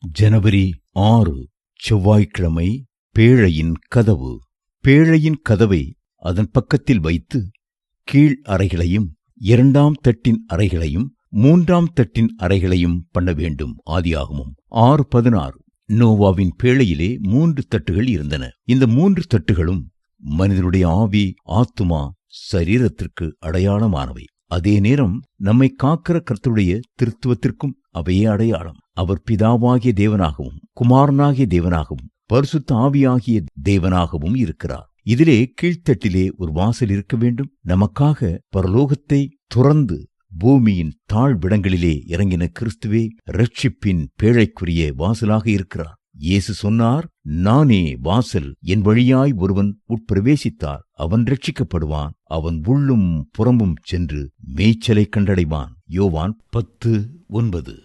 ஜனவரி 6 செவ்வாய்க்கிழமை. பேழையின் கதவு. பேழையின் கதவை அதன் பக்கத்தில் வைத்து கீழ் அறைகளையும் 2ஆம் தட்டின் அறைகளையும் 3ஆம் தட்டின் அறைகளையும் பண்ண வேண்டும். ஆதியாகமம் 6:16. நோவாவின் பேழையிலே 3 தட்டுகள் இருந்தன. இந்த 3 தட்டுகளும் மனிதனுடைய ஆவி, ஆத்துமா, சரீரத்திற்கு அடையாளமானவை. அதே நேரம் நம்மை காக்கிற கர்த்தருடைய திருத்துவத்திற்கும் அவையே அடையாளம். அவர் பிதாவாகிய தேவனாகவும் குமாரனாகிய தேவனாகவும் பரிசுத்த ஆவியாகிய தேவனாகவும் இருக்கிறார். இதிலே கீழ்த்தட்டிலே ஒரு வாசல் இருக்க வேண்டும். நமக்காக பரலோகத்தை துறந்து பூமியின் தாழ்விடங்களிலே இறங்கின கிறிஸ்துவே இரட்சிப்பின் பேழைக்குரிய வாசலாக இருக்கிறார். இயேசு சொன்னார், நானே வாசல். என் வழியாய் ஒருவன் உட்பிரவேசித்தார் அவன் ரட்சிக்கப்படுவான். அவன் உள்ளும் புறம்பும் சென்று மேய்ச்சலை கண்டடைவான். யோவான் 10:9.